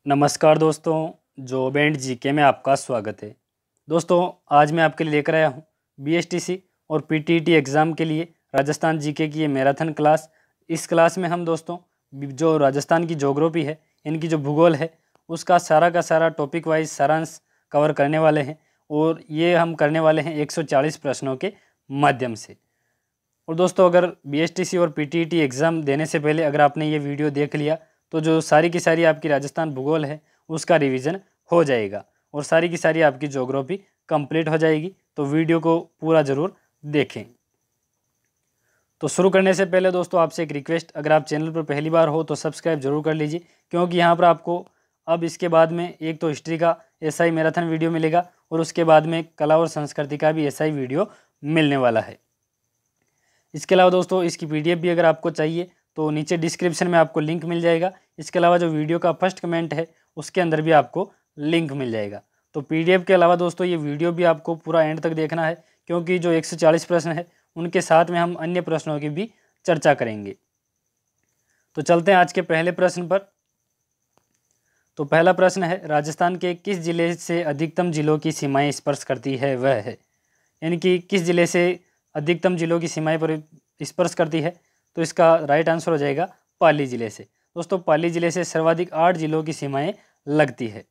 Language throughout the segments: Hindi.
नमस्कार दोस्तों, जॉब एंड जीके में आपका स्वागत है। दोस्तों, आज मैं आपके लिए लेकर आया हूँ बीएसटीसी और पीटीईटी एग्ज़ाम के लिए राजस्थान जीके की ये मैराथन क्लास। इस क्लास में हम दोस्तों जो राजस्थान की ज्योग्राफी है, इनकी जो भूगोल है, उसका सारा का सारा टॉपिक वाइज सारांश कवर करने वाले हैं और ये हम करने वाले हैं 140 प्रश्नों के माध्यम से। और दोस्तों, अगर बीएसटीसी और पीटीईटी एग्ज़ाम देने से पहले अगर आपने ये वीडियो देख लिया तो जो सारी की सारी आपकी राजस्थान भूगोल है उसका रिवीजन हो जाएगा और सारी की सारी आपकी ज्योग्राफी कंप्लीट हो जाएगी। तो वीडियो को पूरा ज़रूर देखें। तो शुरू करने से पहले दोस्तों आपसे एक रिक्वेस्ट, अगर आप चैनल पर पहली बार हो तो सब्सक्राइब जरूर कर लीजिए, क्योंकि यहाँ पर आपको अब इसके बाद में एक तो हिस्ट्री का एसआई मैराथन वीडियो मिलेगा और उसके बाद में कला और संस्कृति का भी एसआई वीडियो मिलने वाला है। इसके अलावा दोस्तों इसकी पीडीएफ भी अगर आपको चाहिए तो नीचे डिस्क्रिप्शन में आपको लिंक मिल जाएगा। इसके अलावा जो वीडियो का फर्स्ट कमेंट है उसके अंदर भी आपको लिंक मिल जाएगा। तो पीडीएफ के अलावा दोस्तों ये वीडियो भी आपको पूरा एंड तक देखना है, क्योंकि जो 140 प्रश्न है उनके साथ में हम अन्य प्रश्नों की भी चर्चा करेंगे। तो चलते हैं आज के पहले प्रश्न पर। तो पहला प्रश्न है, राजस्थान के किस जिले से अधिकतम जिलों की सीमाएँ स्पर्श करती है वह है, यानी कि किस जिले से अधिकतम जिलों की सीमाएँ पर स्पर्श करती है। तो इसका राइट आंसर हो जाएगा पाली ज़िले से। दोस्तों पाली ज़िले से सर्वाधिक 8 जिलों की सीमाएं लगती है।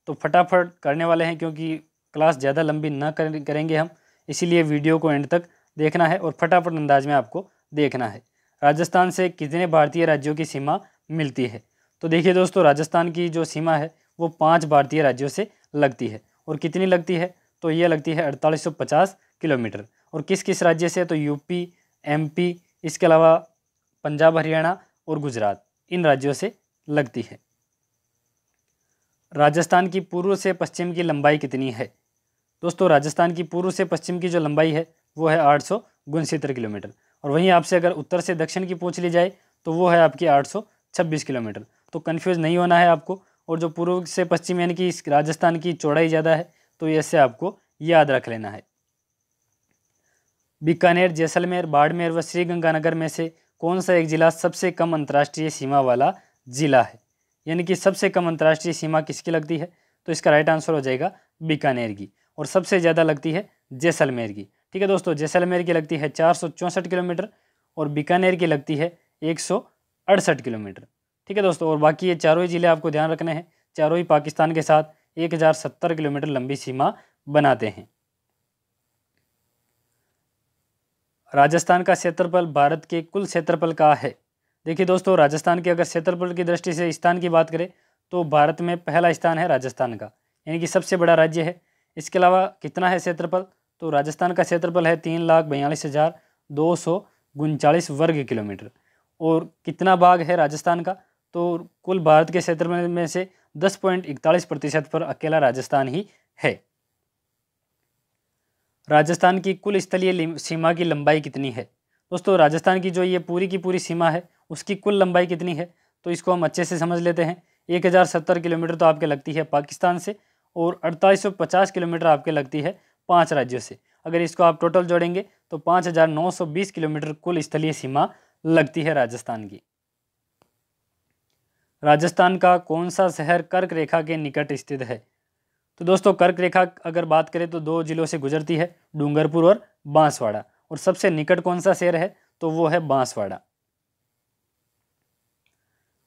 तो फटाफट करने वाले हैं, क्योंकि क्लास ज़्यादा लंबी ना करेंगे हम, इसीलिए वीडियो को एंड तक देखना है और फटाफट अंदाज में आपको देखना है। राजस्थान से कितने भारतीय राज्यों की सीमा मिलती है। तो देखिए दोस्तों, राजस्थान की जो सीमा है वो 5 भारतीय राज्यों से लगती है। और कितनी लगती है, तो ये लगती है 4850 किलोमीटर। और किस किस राज्य से, तो यूपी, एमपी, इसके अलावा पंजाब, हरियाणा और गुजरात, इन राज्यों से लगती है। राजस्थान की पूर्व से पश्चिम की लंबाई कितनी है। दोस्तों राजस्थान की पूर्व से पश्चिम की जो लंबाई है वो है 869 किलोमीटर। और वहीं आपसे अगर उत्तर से दक्षिण की पूछ ली जाए तो वो है आपकी 826 किलोमीटर। तो कन्फ्यूज़ नहीं होना है आपको। और जो पूर्व से पश्चिम यानी कि इस राजस्थान की चौड़ाई ज़्यादा है, तो ऐसे आपको याद रख लेना है। बीकानेर, जैसलमेर, बाड़मेर व श्रीगंगानगर में से कौन सा एक जिला सबसे कम अंतर्राष्ट्रीय सीमा वाला जिला है, यानी कि सबसे कम अंतर्राष्ट्रीय सीमा किसकी लगती है। तो इसका राइट आंसर हो जाएगा बीकानेर की। और सबसे ज़्यादा लगती है जैसलमेर की। ठीक है दोस्तों, जैसलमेर की लगती है 464 किलोमीटर और बीकानेर की लगती है 168 किलोमीटर। ठीक है दोस्तों, और बाकी ये चारों ही जिले आपको ध्यान रखने हैं, चारों ही पाकिस्तान के साथ 1070 किलोमीटर लंबी सीमा बनाते हैं। राजस्थान का क्षेत्रफल भारत के कुल क्षेत्रफल का है। देखिए दोस्तों, राजस्थान के अगर क्षेत्रफल की दृष्टि से स्थान की बात करें तो भारत में पहला स्थान है राजस्थान का, यानी कि सबसे बड़ा राज्य है। इसके अलावा कितना है क्षेत्रफल, तो राजस्थान का क्षेत्रफल है 3,42,239 वर्ग किलोमीटर। और कितना भाग है राजस्थान का, तो कुल भारत के क्षेत्रफल में से 10.41% पर अकेला राजस्थान ही है। राजस्थान की कुल स्थलीय सीमा की लंबाई कितनी है। दोस्तों राजस्थान की जो ये पूरी की पूरी सीमा है उसकी कुल लंबाई कितनी है, तो इसको हम अच्छे से समझ लेते हैं। 1070 किलोमीटर तो आपके लगती है पाकिस्तान से और 4850 किलोमीटर आपके लगती है 5 राज्यों से। अगर इसको आप टोटल जोड़ेंगे तो 5920 किलोमीटर कुल स्थलीय सीमा लगती है राजस्थान की। राजस्थान का कौन सा शहर कर्क रेखा के निकट स्थित है। तो दोस्तों कर्क रेखा अगर बात करें तो 2 जिलों से गुजरती है, डूंगरपुर और बांसवाड़ा। और सबसे निकट कौन सा शहर है, तो वो है बांसवाड़ा।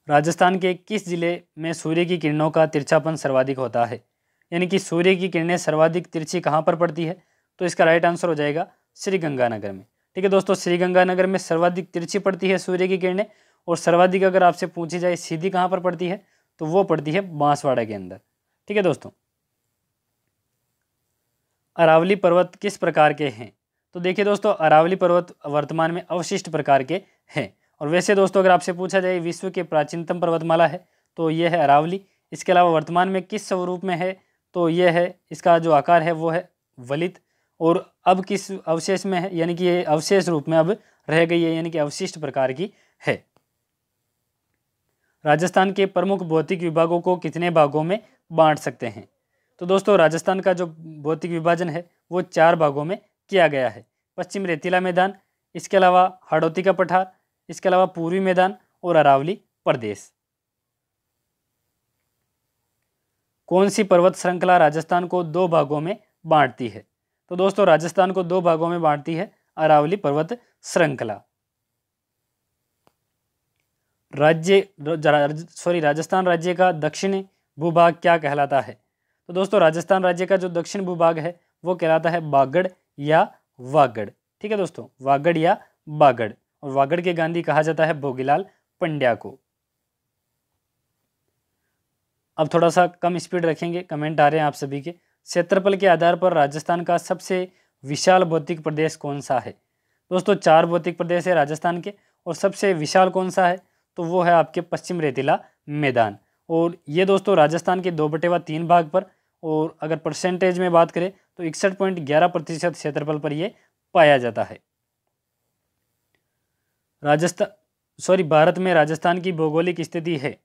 राजस्थान के किस जिले में सूर्य की किरणों का तिरछापन सर्वाधिक होता है, यानी कि सूर्य की किरणें सर्वाधिक तिरछी कहाँ पर पड़ती है। तो इसका राइट आंसर हो जाएगा श्रीगंगानगर में। ठीक है दोस्तों, श्रीगंगानगर में सर्वाधिक तिरछी पड़ती है सूर्य की किरणें। और सर्वाधिक अगर आपसे पूछी जाए सीधी कहाँ पर पड़ती है, तो वो पड़ती है बांसवाड़ा के अंदर। ठीक है दोस्तों, अरावली पर्वत किस प्रकार के हैं। तो देखिए दोस्तों, अरावली पर्वत वर्तमान में अवशिष्ट प्रकार के हैं। और वैसे दोस्तों अगर आपसे पूछा जाए विश्व के प्राचीनतम पर्वतमाला है तो ये है अरावली। इसके अलावा वर्तमान में किस स्वरूप में है, तो ये है, इसका जो आकार है वो है वलित। और अब किस अवशेष में है, यानी कि ये अवशेष रूप में अब रह गई है, यानी कि अवशिष्ट प्रकार की है। राजस्थान के प्रमुख भौतिक विभागों को कितने भागों में बांट सकते हैं। तो दोस्तों राजस्थान का जो भौतिक विभाजन है वो 4 भागों में किया गया है। पश्चिम रेतीला मैदान, इसके अलावा हाड़ौती का पठार, इसके अलावा पूर्वी मैदान और अरावली प्रदेश। कौन सी पर्वत श्रृंखला राजस्थान को दो भागों में बांटती है? तो दोस्तों राजस्थान को दो भागों में बांटती है अरावली पर्वत श्रृंखला। राजस्थान राज्य का दक्षिणी भूभाग क्या कहलाता है? तो दोस्तों राजस्थान राज्य का जो दक्षिण भूभाग है वो कहलाता है बागड़ या वागड़। ठीक है दोस्तों, वागड़ या बागड़। और वागड़ के गांधी कहा जाता है भोगीलाल पंड्या को। अब थोड़ा सा कम स्पीड रखेंगे, कमेंट आ रहे हैं आप सभी के। क्षेत्रफल के आधार पर राजस्थान का सबसे विशाल भौतिक प्रदेश कौन सा है? दोस्तों 4 भौतिक प्रदेश है राजस्थान के, और सबसे विशाल कौन सा है? तो वो है आपके पश्चिम रेतीला मैदान। और ये दोस्तों राजस्थान के 2/3 भाग पर, और अगर परसेंटेज में बात करें तो 61.11% क्षेत्रफल पर ये पाया जाता है। भारत में राजस्थान की भौगोलिक स्थिति है।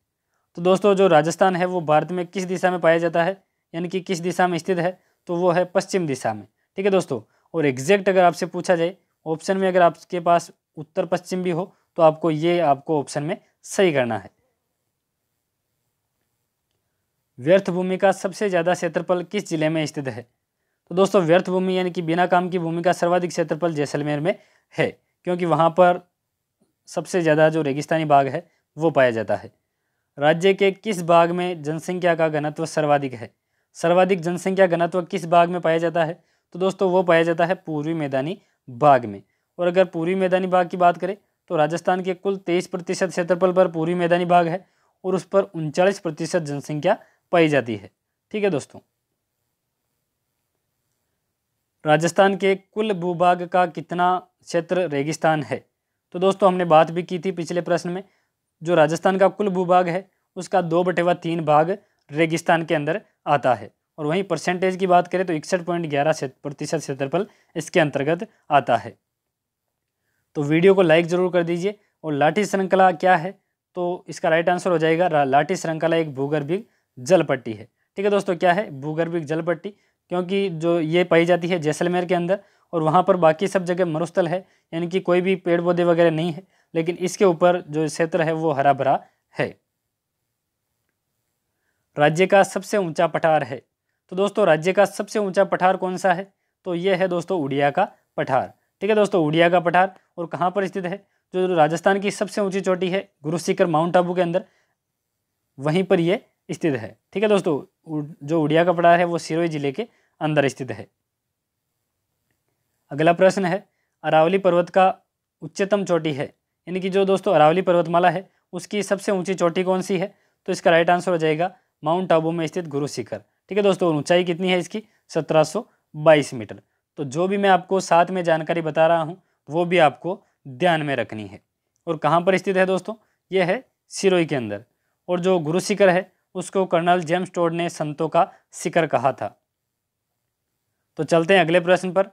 तो दोस्तों जो राजस्थान है वो भारत में किस दिशा में पाया जाता है, यानी कि किस दिशा में स्थित है? तो वो है पश्चिम दिशा में। ठीक है दोस्तों, और एग्जैक्ट अगर आपसे पूछा जाए ऑप्शन में, अगर आपके पास उत्तर पश्चिम भी हो तो आपको ऑप्शन में सही करना है। व्यर्थ भूमि का सबसे ज़्यादा क्षेत्रफल किस जिले में स्थित है? तो दोस्तों व्यर्थ भूमि यानी कि बिना काम की भूमि का सर्वाधिक क्षेत्रफल जैसलमेर में है, क्योंकि वहाँ पर सबसे ज़्यादा जो रेगिस्तानी भाग है वो पाया जाता है। राज्य के किस भाग में जनसंख्या का घनत्व सर्वाधिक है? सर्वाधिक जनसंख्या घनत्व किस भाग में पाया जाता है? तो दोस्तों वो पाया जाता है पूर्वी मैदानी भाग में। और अगर पूर्वी मैदानी भाग की बात करें तो राजस्थान के कुल 23% क्षेत्रफल पर पूर्वी मैदानी भाग है, और उस पर 39% जनसंख्या पाई जाती है। ठीक है दोस्तों, राजस्थान के कुल भूभाग का कितना क्षेत्र रेगिस्तान है? तो दोस्तों हमने बात भी की थी पिछले प्रश्न में, जो राजस्थान का कुल भूभाग है उसका 2/3 भाग रेगिस्तान के अंदर आता है। और वहीं परसेंटेज की बात करें तो 61.11% क्षेत्रफल इसके अंतर्गत आता है। तो वीडियो को लाइक ज़रूर कर दीजिए। और लाठी श्रृंखला क्या है? तो इसका राइट आंसर हो जाएगा लाठी श्रृंखला एक भूगर्भिक जल पट्टी है। ठीक है दोस्तों, क्या है? भूगर्भिक जल पट्टी, क्योंकि जो ये पाई जाती है जैसलमेर के अंदर, और वहाँ पर बाकी सब जगह मरुस्थल है, यानी कि कोई भी पेड़ पौधे वगैरह नहीं है, लेकिन इसके ऊपर जो क्षेत्र है वो हरा भरा है। राज्य का सबसे ऊंचा पठार है। तो दोस्तों राज्य का सबसे ऊंचा पठार कौन सा है? तो ये है दोस्तों उड़िया का पठार। ठीक है दोस्तों, उड़िया का पठार। और कहाँ पर स्थित है? जो राजस्थान की सबसे ऊंची चोटी है गुरु शिखर माउंट आबू के अंदर, वहीं पर ये स्थित है। ठीक है दोस्तों, जो उड़िया का पठार है वो सिरोही जिले के अंदर स्थित है। अगला प्रश्न है, अरावली पर्वत का उच्चतम चोटी है, यानी कि जो दोस्तों अरावली पर्वतमाला है उसकी सबसे ऊंची चोटी कौन सी है? तो इसका राइट आंसर हो जाएगा माउंट आबू में स्थित गुरु शिखर। ठीक है दोस्तों, ऊंचाई कितनी है इसकी? 1722 मीटर। तो जो भी मैं आपको साथ में जानकारी बता रहा हूँ वो भी आपको ध्यान में रखनी है। और कहाँ पर स्थित है दोस्तों? ये है सिरोही के अंदर। और जो गुरु शिखर है उसको कर्नल जेम्स टोड ने संतों का शिखर कहा था। तो चलते हैं अगले प्रश्न पर।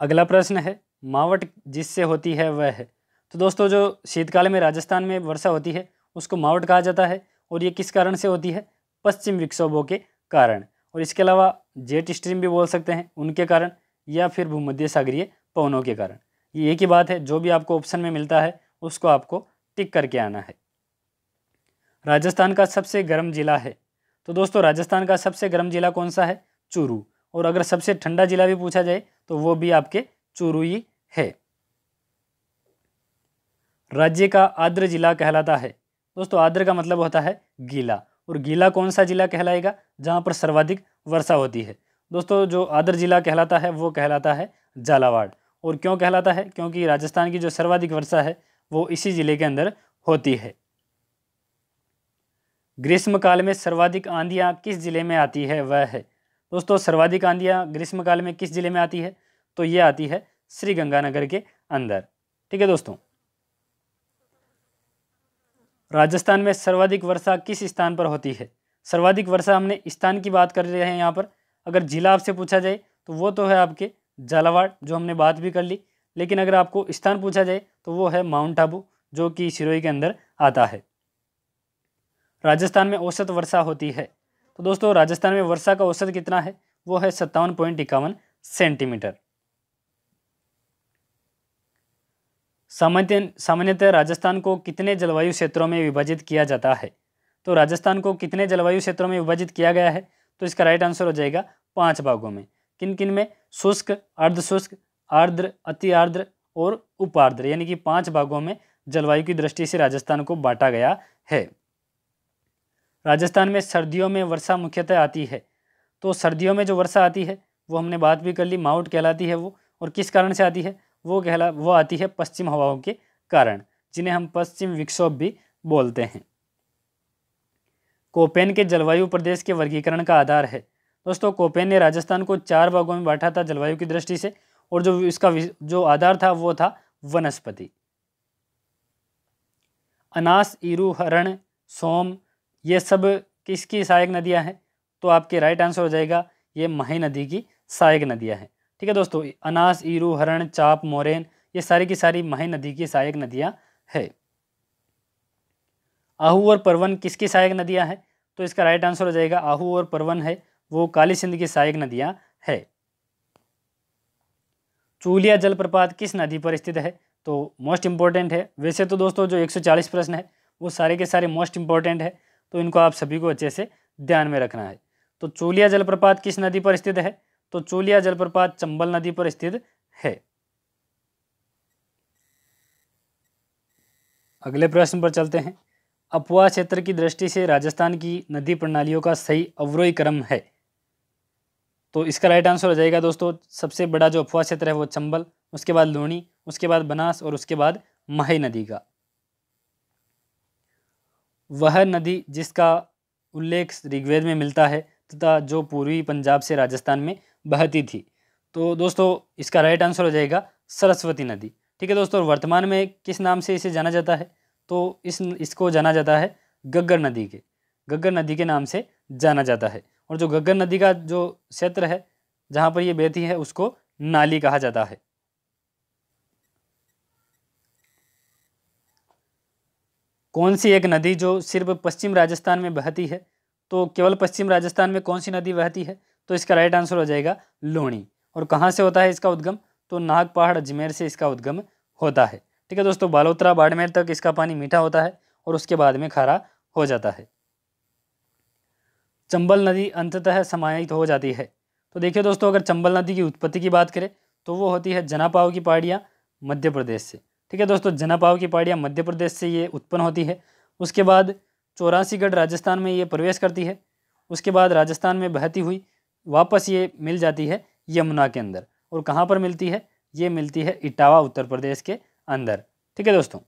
अगला प्रश्न है, मावट जिससे होती है वह है। तो दोस्तों जो शीतकाल में राजस्थान में वर्षा होती है उसको मावट कहा जाता है, और ये किस कारण से होती है? पश्चिम विक्षोभों के कारण। और इसके अलावा जेट स्ट्रीम भी बोल सकते हैं उनके कारण, या फिर भूमध्य सागरीय पवनों के कारण। ये एक ही बात है, जो भी आपको ऑप्शन में मिलता है उसको आपको टिक करके आना है। राजस्थान का सबसे गर्म जिला है। तो दोस्तों राजस्थान का सबसे गर्म जिला कौन सा है? चूरू। और अगर सबसे ठंडा जिला भी पूछा जाए तो वो भी आपके चूरू ही है। राज्य का आर्द्र जिला कहलाता है। दोस्तों आर्द्र का मतलब होता है गीला, और गीला कौन सा जिला कहलाएगा? जहाँ पर सर्वाधिक वर्षा होती है। दोस्तों जो आर्द्र जिला कहलाता है वो कहलाता है झालावाड़। और क्यों कहलाता है? क्योंकि राजस्थान की जो सर्वाधिक वर्षा है वो इसी जिले के अंदर होती है। ग्रीष्मकाल में सर्वाधिक आंधियाँ किस जिले में आती है वह है। दोस्तों सर्वाधिक आंधियाँ ग्रीष्मकाल में किस जिले में आती है? तो ये आती है श्री गंगानगर के अंदर। ठीक है दोस्तों, राजस्थान में सर्वाधिक वर्षा किस स्थान पर होती है? सर्वाधिक वर्षा, हमने स्थान की बात कर रहे हैं यहाँ पर। अगर जिला आपसे पूछा जाए तो वो तो है आपके झालावाड़, जो हमने बात भी कर ली। लेकिन अगर आपको स्थान पूछा जाए तो वो है माउंट आबू, जो कि सिरोही के अंदर आता है। राजस्थान में औसत वर्षा होती है। तो दोस्तों राजस्थान में वर्षा का औसत कितना है? वो है 57.51 सेंटीमीटर। सामान्यतः राजस्थान को कितने जलवायु क्षेत्रों में विभाजित किया जाता है? तो राजस्थान को कितने जलवायु क्षेत्रों में विभाजित किया गया है? तो इसका राइट आंसर हो जाएगा 5 भागों में। किन किन में? शुष्क, अर्धशुष्क, आर्द्र, अति आर्द्र और उपार्द्र, यानी कि 5 भागों में जलवायु की दृष्टि से राजस्थान को बांटा गया है। राजस्थान में सर्दियों में वर्षा मुख्यतः आती है। तो सर्दियों में जो वर्षा आती है वो हमने बात भी कर ली, माउट कहलाती है वो। और किस कारण से आती है? वो आती है पश्चिम हवाओं के कारण, जिन्हें हम पश्चिम विक्षोभ भी बोलते हैं। कोपेन के जलवायु प्रदेश के वर्गीकरण का आधार है। दोस्तों, कोपेन ने राजस्थान को 4 भागों में बांटा था जलवायु की दृष्टि से, और जो इसका जो आधार था वो था वनस्पति। अनास, ईरू, हरण, सोम, ये सब किसकी सहायक नदियां हैं? तो आपके राइट आंसर हो जाएगा ये मही नदी की सहायक नदियां हैं। ठीक है दोस्तों, अनास, ईरू, हरण, चाप, मोरेन, ये सारी की सारी मही नदी की सहायक नदियां है। आहू और परवन किसकी सहायक नदियां हैं? तो इसका राइट आंसर हो जाएगा आहू और परवन है वो काली सिंध की सहायक नदियां है। चूलिया जलप्रपात किस नदी पर स्थित है? तो मोस्ट इंपॉर्टेंट है। वैसे तो दोस्तों जो 140 प्रश्न है वो सारे के सारे मोस्ट इंपॉर्टेंट है, तो इनको आप सभी को अच्छे से ध्यान में रखना है। तो चूलिया जलप्रपात किस नदी पर स्थित है? तो चूलिया जलप्रपात चंबल नदी पर स्थित है। अगले प्रश्न पर चलते हैं। अपवाह क्षेत्र की दृष्टि से राजस्थान की नदी प्रणालियों का सही अवरोही क्रम है। तो इसका राइट आंसर हो जाएगा दोस्तों, सबसे बड़ा जो अपवाह क्षेत्र है वो चंबल, उसके बाद लूणी, उसके बाद बनास और उसके बाद मही नदी का। वह नदी जिसका उल्लेख ऋग्वेद में मिलता है तथा जो पूर्वी पंजाब से राजस्थान में बहती थी। तो दोस्तों इसका राइट आंसर हो जाएगा सरस्वती नदी। ठीक है दोस्तों, वर्तमान में किस नाम से इसे जाना जाता है? तो इसको जाना जाता है गग्गर नदी के नाम से जाना जाता है। और जो गग्गर नदी का जो क्षेत्र है जहाँ पर ये बहती है उसको नाली कहा जाता है। कौन सी एक नदी जो सिर्फ पश्चिम राजस्थान में बहती है? तो केवल पश्चिम राजस्थान में कौन सी नदी बहती है? तो इसका राइट आंसर हो जाएगा लूणी। और कहाँ से होता है इसका उद्गम? तो नाग पहाड़ अजमेर से इसका उद्गम होता है। ठीक है दोस्तों, बालोतरा बाड़मेर तक इसका पानी मीठा होता है और उसके बाद में खारा हो जाता है। चंबल नदी अंततः समाहित हो जाती है। तो देखिए दोस्तों, अगर चंबल नदी की उत्पत्ति की बात करें तो वो होती है जनापाव की पहाड़ियाँ मध्य प्रदेश से। ठीक है दोस्तों, जनापाव की पहाड़ियाँ मध्य प्रदेश से ये उत्पन्न होती है। उसके बाद 84गढ़ राजस्थान में ये प्रवेश करती है। उसके बाद राजस्थान में बहती हुई वापस ये मिल जाती है यमुना के अंदर। और कहाँ पर मिलती है? ये मिलती है इटावा उत्तर प्रदेश के अंदर। ठीक है दोस्तों,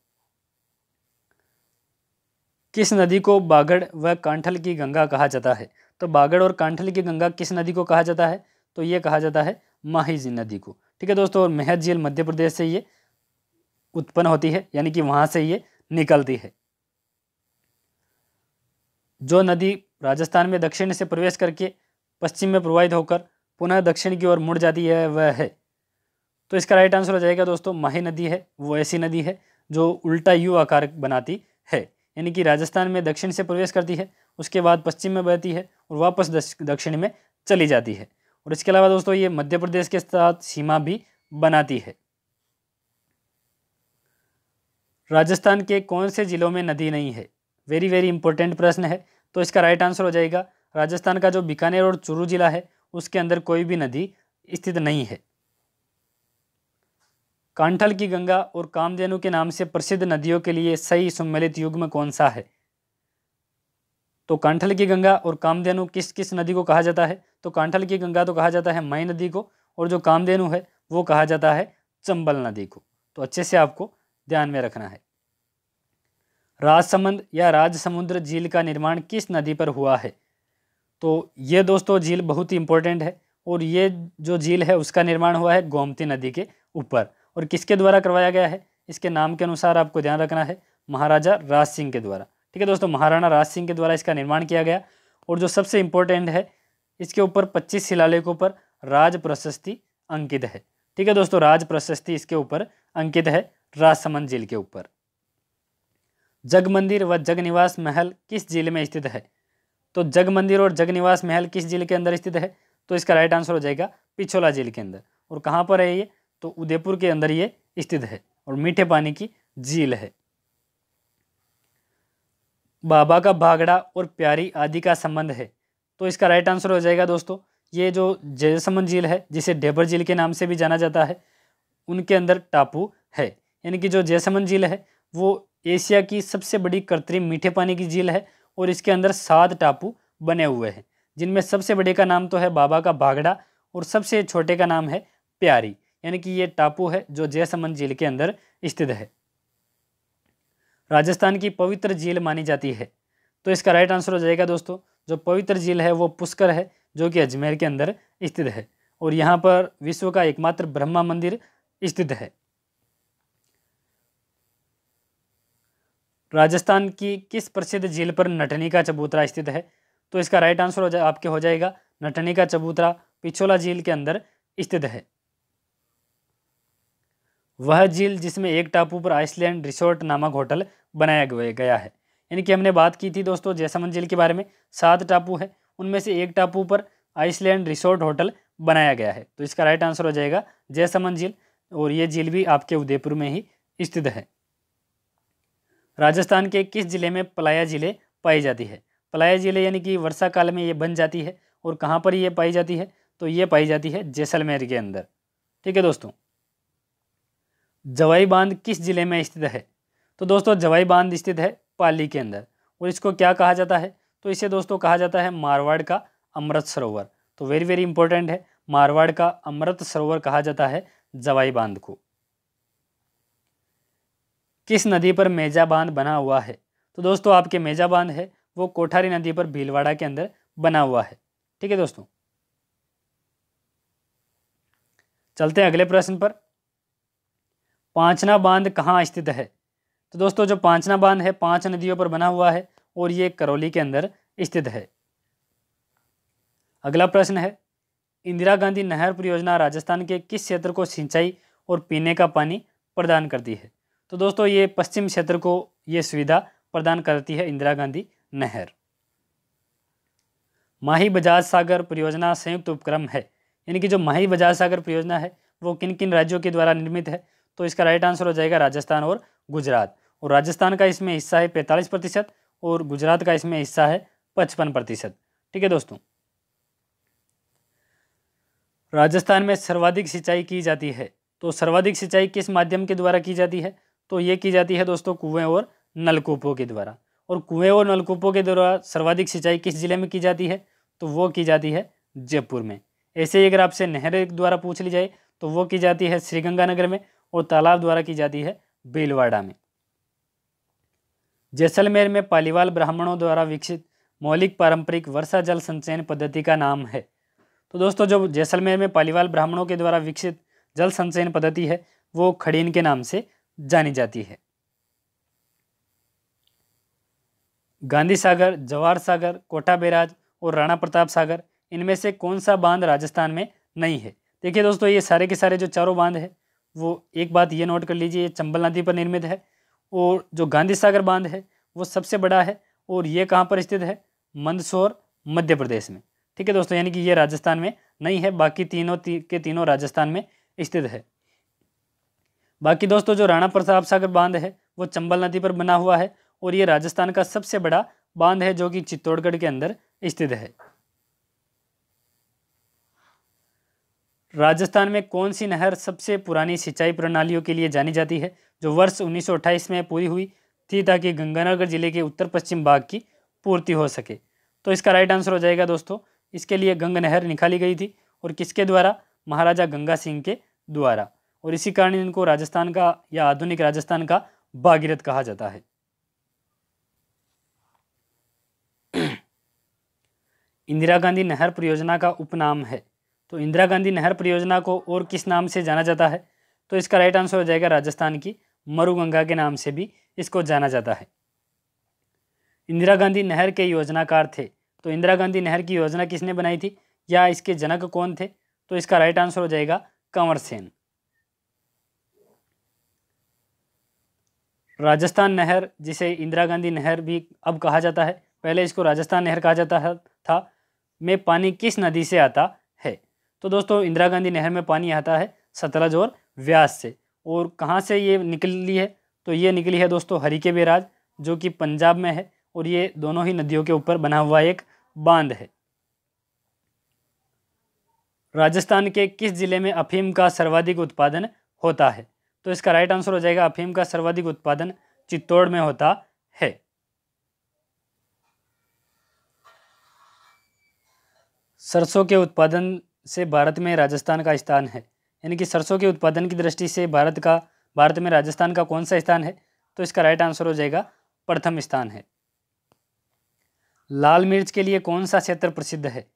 किस नदी को बागड़ व कांठल की गंगा कहा जाता है? तो बागड़ और कांठल की गंगा किस नदी को कहा जाता है? तो ये कहा जाता है माही नदी को। ठीक है दोस्तों, और मेहर झील मध्य प्रदेश से ये उत्पन्न होती है, यानी कि वहां से ये निकलती है। जो नदी राजस्थान में दक्षिण से प्रवेश करके पश्चिम में प्रवाहित होकर पुनः दक्षिण की ओर मुड़ जाती है वह है। तो इसका राइट आंसर हो जाएगा दोस्तों माही नदी है। वो ऐसी नदी है जो उल्टा यू आकार बनाती है, यानी कि राजस्थान में दक्षिण से प्रवेश करती है, उसके बाद पश्चिम में बहती है और वापस दक्षिण में चली जाती है। और इसके अलावा दोस्तों ये मध्य प्रदेश के साथ सीमा भी बनाती है। राजस्थान के कौन से जिलों में नदी नहीं है? वेरी वेरी इंपॉर्टेंट प्रश्न है। तो इसका राइट आंसर हो जाएगा राजस्थान का जो बीकानेर और चूरू जिला है उसके अंदर कोई भी नदी स्थित नहीं है। कांठल की गंगा और कामधेनु के नाम से प्रसिद्ध नदियों के लिए सही सम्मिलित युग्म कौन सा है? तो कांठल की गंगा और कामधेनु किस किस नदी को कहा जाता है? तो कांठल की गंगा तो कहा जाता है मई नदी को, और जो कामधेनु है वो कहा जाता है चंबल नदी को। तो अच्छे से आपको ध्यान में रखना है। राजसमंद या राजसमुद्र झील का निर्माण किस नदी पर हुआ है? तो ये दोस्तों झील बहुत ही इंपॉर्टेंट है, और ये जो झील है उसका निर्माण हुआ है गोमती नदी के ऊपर। और किसके द्वारा करवाया गया है? इसके नाम के अनुसार आपको ध्यान रखना है, महाराजा राज सिंह के द्वारा। ठीक है दोस्तों, महाराणा राज सिंह के द्वारा इसका निर्माण किया गया। और जो सबसे इंपॉर्टेंट है, इसके ऊपर 25 शिलालेखों पर राज प्रशस्ति अंकित है। ठीक है दोस्तों, राज प्रशस्ति इसके ऊपर अंकित है राजसमंद झील के ऊपर। जग मंदिर व जगनिवास महल किस झील में स्थित है? तो जग मंदिर और जगनिवास महल किस झील के अंदर स्थित है? तो इसका राइट आंसर हो जाएगा पिछोला झील के अंदर। और कहाँ पर है ये? तो उदयपुर के अंदर ये स्थित है। और मीठे पानी की झील है। बाबा का भागड़ा और प्यारी आदि का संबंध है, तो इसका राइट आंसर हो जाएगा दोस्तों, ये जो जयसमंद झील है जिसे ढेबर झील के नाम से भी जाना जाता है, उनके अंदर टापू है। यानी कि जो जयसमंद झील है वो एशिया की सबसे बड़ी कृत्रिम मीठे पानी की झील है और इसके अंदर 7 टापू बने हुए हैं, जिनमें सबसे बड़े का नाम तो है बाबा का भागड़ा और सबसे छोटे का नाम है प्यारी। यानी कि ये टापू है जो जयसमंद झील के अंदर स्थित है। राजस्थान की पवित्र झील मानी जाती है, तो इसका राइट आंसर हो जाएगा दोस्तों, जो पवित्र झील है वो पुष्कर है जो कि अजमेर के अंदर स्थित है और यहाँ पर विश्व का एकमात्र ब्रह्मा मंदिर स्थित है। राजस्थान की किस प्रसिद्ध झील पर नटनी का चबूतरा स्थित है, तो इसका राइट आंसर आपके हो जाएगा नटनी का चबूतरा पिछोला झील के अंदर स्थित है। वह झील जिसमें एक टापू पर आइसलैंड रिसोर्ट नामक होटल बनाया गया है। यानी कि हमने बात की थी दोस्तों जयसमंद झील के बारे में, 7 टापू है, उनमें से एक टापू पर आइसलैंड रिसोर्ट होटल बनाया गया है, तो इसका राइट आंसर हो जाएगा जयसमंद झील और ये झील भी आपके उदयपुर में ही स्थित है। राजस्थान के किस जिले में पलाया झीलें पाई जाती है? पलाया झीलें यानी कि वर्षा काल में ये बन जाती है और कहाँ पर ये पाई जाती है, तो ये पाई जाती है जैसलमेर के अंदर। ठीक है दोस्तों। जवाई बांध किस जिले में स्थित है? तो दोस्तों जवाई बांध स्थित है पाली के अंदर और इसको क्या कहा जाता है, तो इसे दोस्तों कहा जाता है मारवाड़ का अमृत सरोवर। तो वेरी वेरी इंपॉर्टेंट है, मारवाड़ का अमृत सरोवर कहा जाता है जवाई बांध को। किस नदी पर मेजा बांध बना हुआ है? तो दोस्तों आपके मेजा बांध है वो कोठारी नदी पर भीलवाड़ा के अंदर बना हुआ है। ठीक है दोस्तों, चलते हैं अगले प्रश्न पर। पांचना बांध कहाँ स्थित है? तो दोस्तों जो पांचना बांध है 5 नदियों पर बना हुआ है और ये करौली के अंदर स्थित है। अगला प्रश्न है, इंदिरा गांधी नहर परियोजना राजस्थान के किस क्षेत्र को सिंचाई और पीने का पानी प्रदान करती है? तो दोस्तों ये पश्चिम क्षेत्र को ये सुविधा प्रदान करती है इंदिरा गांधी नहर। माही बजाज सागर परियोजना संयुक्त उपक्रम है, यानी कि जो माही बजाज सागर परियोजना है वो किन किन राज्यों के द्वारा निर्मित है, तो इसका राइट आंसर हो जाएगा राजस्थान और गुजरात। और राजस्थान का इसमें हिस्सा है 45% और गुजरात का इसमें हिस्सा है 55%। ठीक है दोस्तों। राजस्थान में सर्वाधिक सिंचाई की जाती है, तो सर्वाधिक सिंचाई किस माध्यम के द्वारा की जाती है, तो ये की जाती है दोस्तों कुएं और नलकूपों के द्वारा। और कुएं और नलकूपों के द्वारा सर्वाधिक सिंचाई किस जिले में की जाती है, तो वो की जाती है जयपुर में। ऐसे ही अगर आपसे नहर द्वारा पूछ ली जाए तो वो की जाती है श्रीगंगानगर में और तालाब द्वारा की जाती है भीलवाड़ा में। जैसलमेर में पालीवाल ब्राह्मणों द्वारा विकसित मौलिक पारंपरिक वर्षा जल संचयन पद्धति का नाम है। तो दोस्तों जो जैसलमेर में पालीवाल ब्राह्मणों के द्वारा विकसित जल संचयन पद्धति है वो खड़ीन के नाम से जानी जाती है। गांधी सागर, जवाहर सागर, कोटा बैराज और राणा प्रताप सागर, इनमें से कौन सा बांध राजस्थान में नहीं है? देखिए दोस्तों ये सारे के सारे जो चारों बांध है वो एक बात ये नोट कर लीजिए, ये चंबल नदी पर निर्मित है और जो गांधी सागर बांध है वो सबसे बड़ा है और ये कहाँ पर स्थित है? मंदसौर मध्य प्रदेश में। ठीक है दोस्तों, यानी कि ये राजस्थान में नहीं है, बाकी तीनों के तीनों राजस्थान में स्थित है। बाकी दोस्तों जो राणा प्रताप सागर बांध है वो चंबल नदी पर बना हुआ है और ये राजस्थान का सबसे बड़ा बांध है जो कि चित्तौड़गढ़ के अंदर स्थित है। राजस्थान में कौन सी नहर सबसे पुरानी सिंचाई प्रणालियों के लिए जानी जाती है, जो वर्ष 1928 में पूरी हुई थी ताकि गंगानगर जिले के उत्तर पश्चिम भाग की पूर्ति हो सके? तो इसका राइट आंसर हो जाएगा दोस्तों, इसके लिए गंग नहर निकाली गई थी और किसके द्वारा? महाराजा गंगा सिंह के द्वारा, और इसी कारण इनको राजस्थान का या आधुनिक राजस्थान का भागीरथ कहा जाता है। इंदिरा गांधी नहर परियोजना का उपनाम है, तो इंदिरा गांधी नहर परियोजना को और किस नाम से जाना जाता है? तो इसका राइट आंसर हो जाएगा राजस्थान की मरुगंगा के नाम से भी इसको जाना जाता है। इंदिरा गांधी नहर के योजनाकार थे, तो इंदिरा गांधी नहर की योजना किसने बनाई थी या इसके जनक कौन थे? तो इसका राइट आंसर हो जाएगा कंवर सेन। राजस्थान नहर जिसे इंदिरा गांधी नहर भी अब कहा जाता है, पहले इसको राजस्थान नहर कहा जाता था, में पानी किस नदी से आता है? तो दोस्तों इंदिरा गांधी नहर में पानी आता है सतलज और व्यास से और कहाँ से ये निकली है, तो ये निकली है दोस्तों हरीके बैराज, जो कि पंजाब में है, और ये दोनों ही नदियों के ऊपर बना हुआ एक बांध है। राजस्थान के किस जिले में अफीम का सर्वाधिक उत्पादन होता है? तो इसका राइट आंसर हो जाएगा अफीम का सर्वाधिक उत्पादन चित्तौड़ में होता है। सरसों के उत्पादन से भारत में राजस्थान का स्थान है, यानी कि सरसों के उत्पादन की दृष्टि से भारत में राजस्थान का कौन सा स्थान है? तो इसका राइट आंसर हो जाएगा प्रथम स्थान है। लाल मिर्च के लिए कौन सा क्षेत्र प्रसिद्ध है?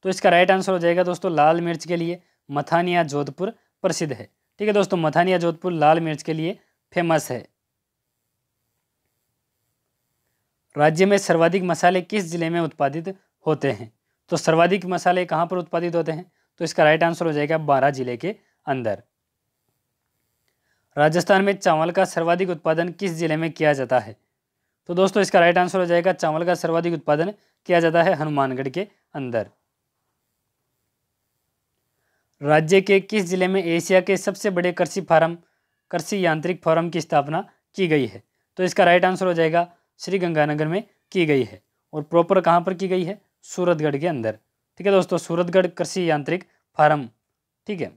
तो इसका राइट आंसर हो जाएगा दोस्तों लाल मिर्च के लिए मथानिया जोधपुर प्रसिद्ध है। ठीक है दोस्तों, मथानिया जोधपुर लाल मिर्च के लिए फेमस है। राज्य में सर्वाधिक मसाले किस जिले में उत्पादित होते हैं? तो सर्वाधिक मसाले कहाँ पर उत्पादित होते हैं? तो इसका राइट आंसर हो जाएगा बारां जिले के अंदर। राजस्थान में चावल का सर्वाधिक उत्पादन किस जिले में किया जाता है? तो दोस्तों इसका राइट आंसर हो जाएगा चावल का सर्वाधिक उत्पादन किया जाता है हनुमानगढ़ के अंदर। राज्य के किस जिले में एशिया के सबसे बड़े कृषि यांत्रिक फार्म की स्थापना की गई है? तो इसका राइट आंसर हो जाएगा श्रीगंगानगर में की गई है, और प्रॉपर कहाँ पर की गई है? सूरतगढ़ के अंदर। ठीक है दोस्तों, सूरतगढ़ कृषि यांत्रिक फार्म। ठीक है।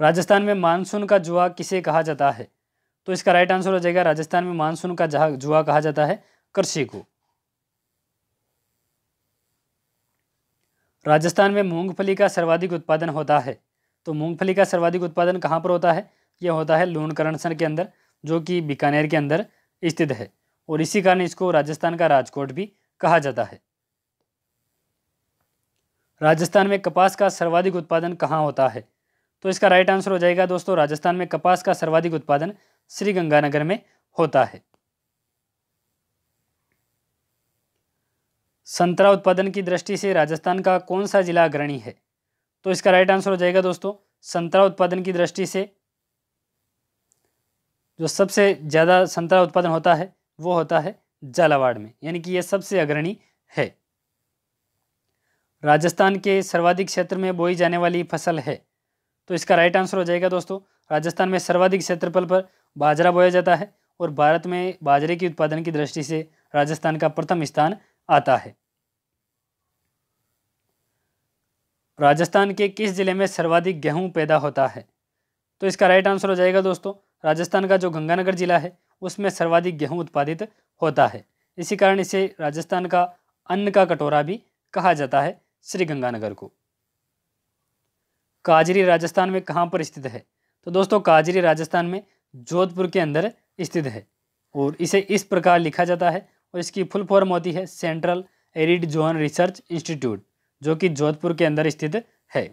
राजस्थान में मानसून का जुआ किसे कहा जाता है? तो इसका राइट आंसर हो जाएगा राजस्थान में मानसून का जुआ कहा जाता है कृषि को। राजस्थान में मूंगफली का सर्वाधिक उत्पादन होता है, तो मूंगफली का सर्वाधिक उत्पादन कहाँ पर होता है? यह होता है लूणकरणसर के अंदर, जो कि बीकानेर के अंदर स्थित है, और इसी कारण इसको राजस्थान का राजकोट भी कहा जाता है। राजस्थान में कपास का सर्वाधिक उत्पादन कहाँ होता है? तो इसका राइट आंसर हो जाएगा दोस्तों राजस्थान में कपास का सर्वाधिक उत्पादन श्रीगंगानगर में होता है। संतरा उत्पादन की दृष्टि से राजस्थान का कौन सा जिला अग्रणी है? तो इसका राइट आंसर हो जाएगा दोस्तों संतरा उत्पादन की दृष्टि से जो सबसे ज़्यादा संतरा उत्पादन होता है वो होता है झालावाड़ में, यानी कि यह सबसे अग्रणी है। राजस्थान के सर्वाधिक क्षेत्र में बोई जाने वाली फसल है, तो इसका राइट आंसर हो जाएगा दोस्तों राजस्थान में सर्वाधिक क्षेत्रफल पर बाजरा बोया जाता है, और भारत में बाजरे की उत्पादन की दृष्टि से राजस्थान का प्रथम स्थान आता है। राजस्थान के किस जिले में सर्वाधिक गेहूं पैदा होता है? तो इसका राइट आंसर हो जाएगा दोस्तों राजस्थान का जो गंगानगर जिला है उसमें सर्वाधिक गेहूं उत्पादित होता है, इसी कारण इसे राजस्थान का अन्न का कटोरा भी कहा जाता है श्रीगंगानगर को। काजरी राजस्थान में कहाँ पर स्थित है? तो दोस्तों काजरी राजस्थान में जोधपुर के अंदर स्थित है, और इसे इस प्रकार लिखा जाता है, और इसकी फुल फॉर्म होती है central arid zone research institute, जो कि जोधपुर के अंदर स्थित है।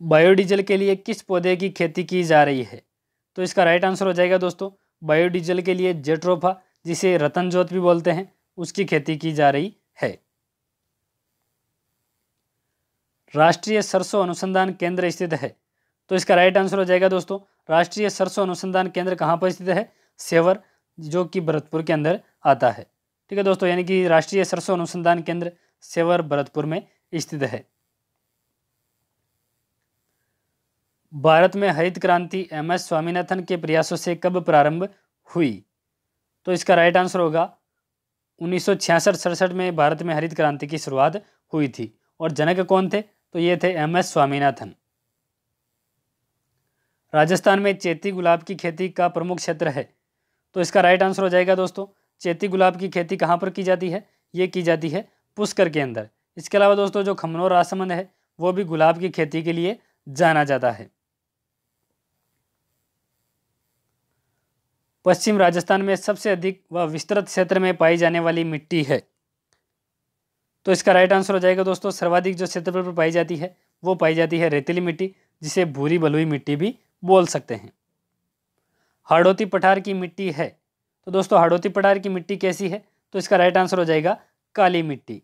बायोडीजल के लिए किस पौधे की खेती की जा रही है? तो इसका राइट आंसर हो जाएगा दोस्तों बायोडीजल के लिए जेट्रोफा, जिसे रतन जोत भी बोलते हैं, उसकी खेती की जा रही है। राष्ट्रीय सरसों अनुसंधान केंद्र स्थित है, तो इसका राइट आंसर हो जाएगा दोस्तों राष्ट्रीय सरसों अनुसंधान केंद्र कहाँ पर स्थित है? सेवर, जो कि भरतपुर के अंदर आता है। ठीक है दोस्तों, यानी कि राष्ट्रीय सरसों अनुसंधान केंद्र सेवर भरतपुर में स्थित है। भारत में हरित क्रांति एमएस स्वामीनाथन के प्रयासों से कब प्रारंभ हुई? तो इसका राइट आंसर होगा 1966-67 में भारत में हरित क्रांति की शुरुआत हुई थी, और जनक कौन थे? तो ये थे एमएस स्वामीनाथन। राजस्थान में चैती गुलाब की खेती का प्रमुख क्षेत्र है, तो इसका राइट आंसर हो जाएगा दोस्तों चैती गुलाब की खेती कहाँ पर की जाती है? ये की जाती है पुष्कर के अंदर। इसके अलावा दोस्तों जो खमनोर राजसमंद है वो भी गुलाब की खेती के लिए जाना जाता है। पश्चिम राजस्थान में सबसे अधिक व विस्तृत क्षेत्र में पाई जाने वाली मिट्टी है, तो इसका राइट आंसर हो जाएगा दोस्तों सर्वाधिक जो क्षेत्रफल पर पाई जाती है वो पाई जाती है रेतीली मिट्टी, जिसे भूरी बलुई मिट्टी भी बोल सकते हैं। हाड़ौती पठार की मिट्टी है, तो दोस्तों हाड़ौती पठार की मिट्टी कैसी है? तो इसका राइट आंसर हो जाएगा काली मिट्टी।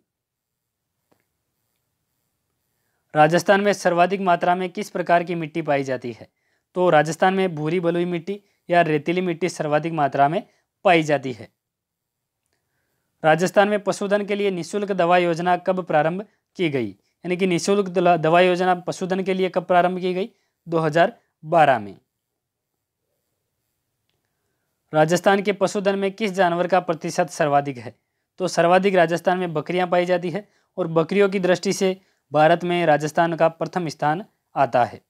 राजस्थान में सर्वाधिक मात्रा में किस प्रकार की मिट्टी पाई जाती है? तो राजस्थान में भूरी बलुई मिट्टी या रेतीली मिट्टी सर्वाधिक मात्रा में पाई जाती है। राजस्थान में पशुधन के लिए निःशुल्क दवा योजना कब प्रारंभ की गई? यानी कि निःशुल्क दवा योजना पशुधन के लिए कब प्रारंभ की गई? 2012 में। राजस्थान के पशुधन में किस जानवर का प्रतिशत सर्वाधिक है? तो सर्वाधिक राजस्थान में बकरियां पाई जाती है और बकरियों की दृष्टि से भारत में राजस्थान का प्रथम स्थान आता है।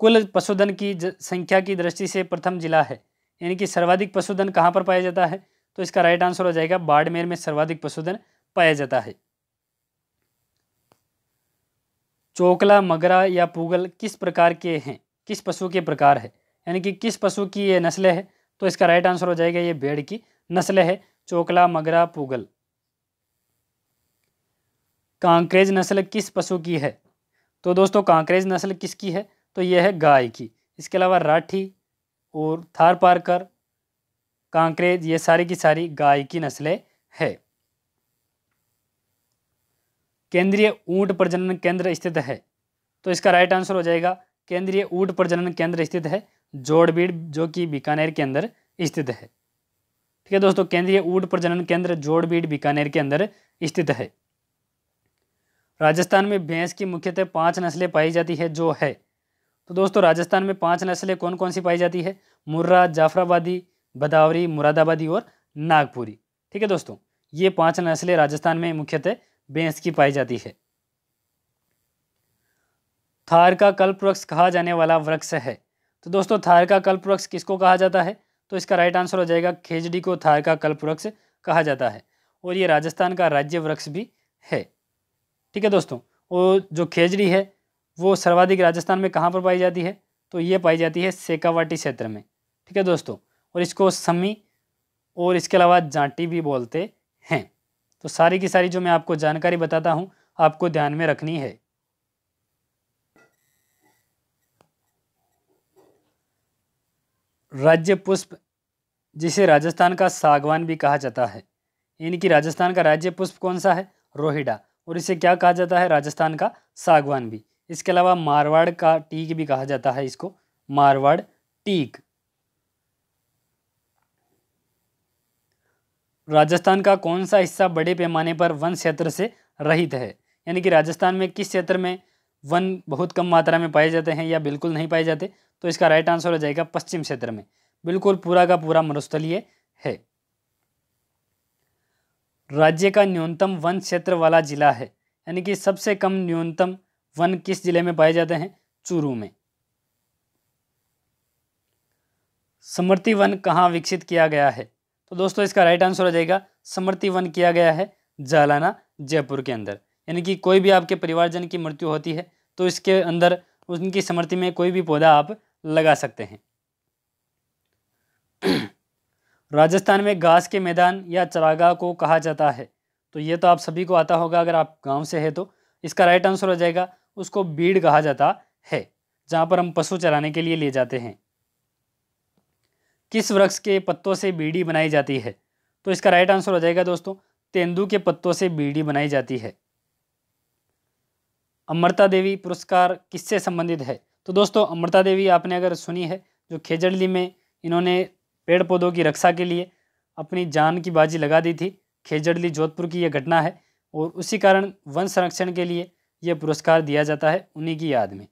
कुल पशुधन की संख्या की दृष्टि से प्रथम जिला है, यानी कि सर्वाधिक पशुधन कहाँ पर पाया जाता है? तो इसका राइट आंसर हो जाएगा बाड़मेर में सर्वाधिक पशुधन पाया जाता है। चोकला, मगरा या पूगल किस प्रकार के हैं, किस पशु के प्रकार है, यानी कि किस पशु की ये नस्लें है? तो इसका राइट आंसर हो जाएगा ये भेड़ की नस्लें है, चोकला, मगरा, पूगल। कांकरेज नस्ल किस पशु की है? तो दोस्तों कांकरेज नस्ल किसकी है? तो यह है गाय की। इसके अलावा राठी और थारपारकर, कांकरेज, ये सारी की सारी गाय की नस्लें है। केंद्रीय ऊंट प्रजनन केंद्र स्थित है? तो इसका राइट आंसर हो जाएगा केंद्रीय ऊंट प्रजनन केंद्र स्थित है जोड़बीड़, जो कि बीकानेर के अंदर स्थित है। ठीक है दोस्तों, केंद्रीय ऊंट प्रजनन केंद्र जोड़बीड़ बीकानेर के अंदर स्थित है। राजस्थान में भैंस की मुख्यतः 5 नस्लें पाई जाती है, जो है, तो दोस्तों राजस्थान में 5 नस्लें कौन कौन सी पाई जाती है? मुर्रा, जाफराबादी, भदावरी, मुरादाबादी और नागपुरी। ठीक है दोस्तों, ये 5 नस्लें राजस्थान में मुख्यतः भैंस की पाई जाती है। थार का कल्पवृक्ष कहा जाने वाला वृक्ष है? तो दोस्तों थार का कल्पवृक्ष किसको कहा जाता है? तो इसका राइट आंसर हो जाएगा खेजड़ी को थार का कल्पवृक्ष कहा जाता है और ये राजस्थान का राज्य वृक्ष भी है। ठीक है दोस्तों, और जो खेजड़ी है वो सर्वाधिक राजस्थान में कहाँ पर पाई जाती है? तो ये पाई जाती है शेखावाटी क्षेत्र में। ठीक है दोस्तों, और इसको समी और इसके अलावा जाटी भी बोलते हैं। तो सारी की सारी जो मैं आपको जानकारी बताता हूँ आपको ध्यान में रखनी है। राज्य पुष्प जिसे राजस्थान का सागवान भी कहा जाता है, यानी कि राजस्थान का राज्य पुष्प कौन सा है? रोहिड़ा, और इसे क्या कहा जाता है? राजस्थान का सागवान भी। इसके अलावा मारवाड़ का टीक भी कहा जाता है इसको, मारवाड़ टीक। राजस्थान का कौन सा हिस्सा बड़े पैमाने पर वन क्षेत्र से रहित है? यानी कि राजस्थान में किस क्षेत्र में वन बहुत कम मात्रा में पाए जाते हैं या बिल्कुल नहीं पाए जाते? तो इसका राइट आंसर हो जाएगा पश्चिम क्षेत्र में, बिल्कुल पूरा का पूरा मरुस्थलीय है। राज्य का न्यूनतम वन क्षेत्र वाला जिला है, यानी कि सबसे कम न्यूनतम वन किस जिले में पाए जाते हैं? चूरू में। समृद्धि वन कहाँ विकसित किया गया है? तो दोस्तों इसका राइट आंसर हो जाएगा समृद्धि वन किया गया है जालाना, जयपुर के अंदर। यानी कि कोई भी आपके परिवारजन की मृत्यु होती है तो इसके अंदर उनकी समृद्धि में कोई भी पौधा आप लगा सकते हैं। राजस्थान में घास के मैदान या चरागाह को कहा जाता है? तो ये तो आप सभी को आता होगा अगर आप गांव से है तो। इसका राइट आंसर हो जाएगा उसको बीड़ कहा जाता है, जहां पर हम पशु चराने के लिए ले जाते हैं। किस वृक्ष के पत्तों से बीड़ी बनाई जाती है? तो इसका राइट आंसर हो जाएगा दोस्तों तेंदू के पत्तों से बीड़ी बनाई जाती है। अमृता देवी पुरस्कार किससे संबंधित है? तो दोस्तों अमृता देवी आपने अगर सुनी है, जो खेजड़ली में इन्होंने पेड़ पौधों की रक्षा के लिए अपनी जान की बाजी लगा दी थी। खेजड़ली जोधपुर की यह घटना है और उसी कारण वन संरक्षण के लिए यह पुरस्कार दिया जाता है उन्हीं की याद में।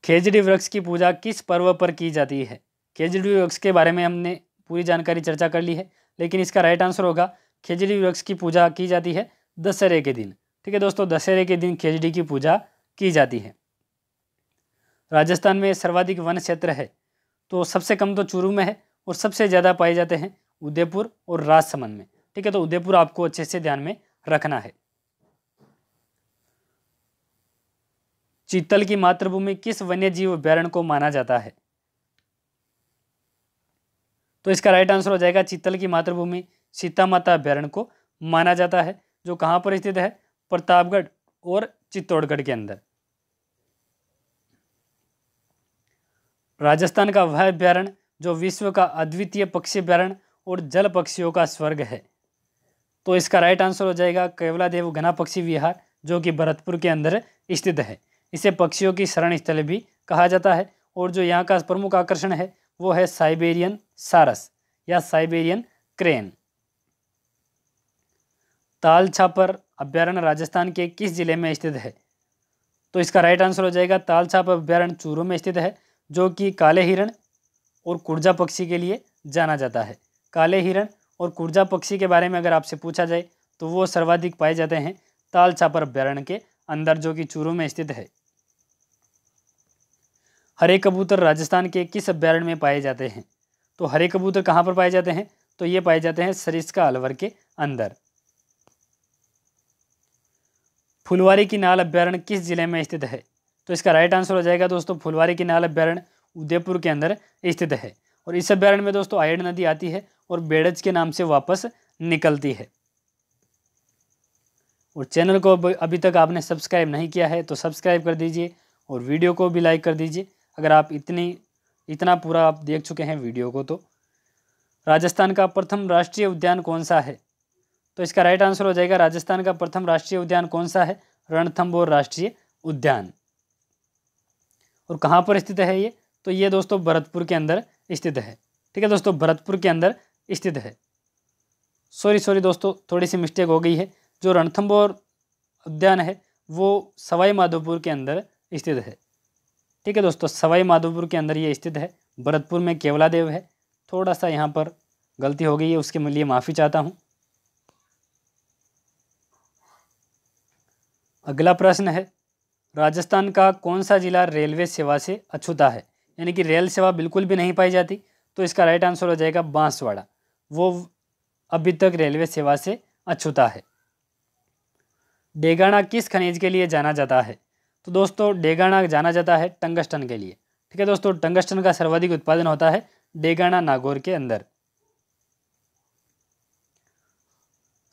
खेजड़ी वृक्ष की पूजा किस पर्व पर की जाती है? खेजड़ी वृक्ष के बारे में हमने पूरी जानकारी चर्चा कर ली है, लेकिन इसका राइट आंसर होगा खेजड़ी वृक्ष की पूजा की जाती है दशहरे के दिन। ठीक है दोस्तों, दशहरे के दिन खेजड़ी की पूजा की जाती है। राजस्थान में सर्वाधिक वन क्षेत्र है? तो सबसे कम तो चूरू में है और सबसे ज़्यादा पाए जाते हैं उदयपुर और राजसमंद में। ठीक है, तो उदयपुर आपको अच्छे से ध्यान में रखना है। चीतल की मातृभूमि किस वन्यजीव अभ्यारण्य को माना जाता है? तो इसका राइट आंसर हो जाएगा चीतल की मातृभूमि सीता माता अभ्यारण्य को माना जाता है, जो कहाँ पर स्थित है? प्रतापगढ़ और चित्तौड़गढ़ के अंदर। राजस्थान का वह अभ्यारण्य जो विश्व का अद्वितीय पक्षी अभ्यारण्य और जल पक्षियों का स्वर्ग है? तो इसका राइट आंसर हो जाएगा केवलादेव घना पक्षी विहार, जो कि भरतपुर के अंदर स्थित है। इसे पक्षियों की शरण स्थल भी कहा जाता है और जो यहाँ का प्रमुख आकर्षण है वो है साइबेरियन सारस या साइबेरियन क्रेन। ताल छापर अभ्यारण्य राजस्थान के किस जिले में स्थित है? तो इसका राइट आंसर हो जाएगा ताल छापर अभ्यारण्य चूरू में स्थित है, जो कि काले हिरण और कुर्जा पक्षी के लिए जाना जाता है। काले हिरण और कुर्जा पक्षी के बारे में अगर आपसे पूछा जाए तो वो सर्वाधिक पाए जाते हैं ताल छापर अभ्यारण्य के अंदर, जो कि चूरू में स्थित है। हरे कबूतर राजस्थान के किस अभ्यारण्य में पाए जाते हैं? तो हरे कबूतर कहाँ पर पाए जाते हैं? तो ये पाए जाते हैं सरिस्का अलवर के अंदर। फुलवारी की नाल अभ्यारण्य किस जिले में स्थित है? तो इसका राइट आंसर हो जाएगा दोस्तों फुलवारी की नाल अभ्यारण्य उदयपुर के अंदर स्थित है। और इस अभ्यारण्य में दोस्तों आयड़ नदी आती है और बेड़ज के नाम से वापस निकलती है। और चैनल को अभी तक आपने सब्सक्राइब नहीं किया है तो सब्सक्राइब कर दीजिए और वीडियो को भी लाइक कर दीजिए अगर आप इतना पूरा आप देख चुके हैं वीडियो को। तो राजस्थान का प्रथम राष्ट्रीय उद्यान कौन सा है? तो इसका राइट आंसर हो जाएगा राजस्थान का प्रथम राष्ट्रीय उद्यान कौन सा है? रणथंभौर राष्ट्रीय उद्यान। और कहाँ पर स्थित है ये? तो ये दोस्तों भरतपुर के अंदर स्थित है। ठीक है दोस्तों, भरतपुर के अंदर स्थित है। सॉरी दोस्तों, थोड़ी सी मिस्टेक हो गई है। जो रणथंभौर उद्यान है वो सवाई माधोपुर के अंदर स्थित है। ठीक है दोस्तों, सवाई माधोपुर के अंदर ये स्थित है। भरतपुर में केवलादेव है। थोड़ा सा यहाँ पर गलती हो गई है, उसके लिए माफ़ी चाहता हूँ। अगला प्रश्न है, राजस्थान का कौन सा जिला रेलवे सेवा से अछूता है? यानी कि रेल सेवा बिल्कुल भी नहीं पाई जाती। तो इसका राइट आंसर हो जाएगा बांसवाड़ा। वो अभी तक रेलवे सेवा से अछूता है। डेगाना किस खनिज के लिए जाना जाता है? तो दोस्तों डेगाना जाना जाता है टंगस्टन के लिए। ठीक है दोस्तों, टंगस्टन का सर्वाधिक उत्पादन होता है डेगाना नागौर के अंदर।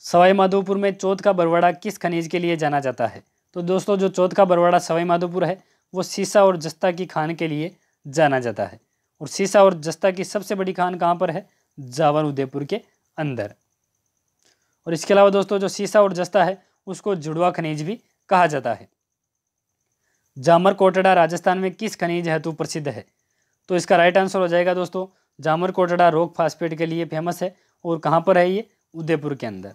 सवाई माधोपुर में चौथ का बरवाड़ा किस खनिज के लिए जाना जाता है? तो दोस्तों जो चौथ का बरवाड़ा सवाई माधोपुर है वो सीसा और जस्ता की खान के लिए जाना जाता है। और सीसा और जस्ता की सबसे बड़ी खान कहाँ पर है? जावर उदयपुर के अंदर। और इसके अलावा दोस्तों जो सीसा और जस्ता है उसको जुड़वा खनिज भी कहा जाता है। जामर कोटड़ा राजस्थान में किस खनिज हेतु प्रसिद्ध है? तो इसका राइट आंसर हो जाएगा दोस्तों जामर कोटड़ा रॉक फास्फेट के लिए फेमस है। और कहाँ पर है ये? उदयपुर के अंदर।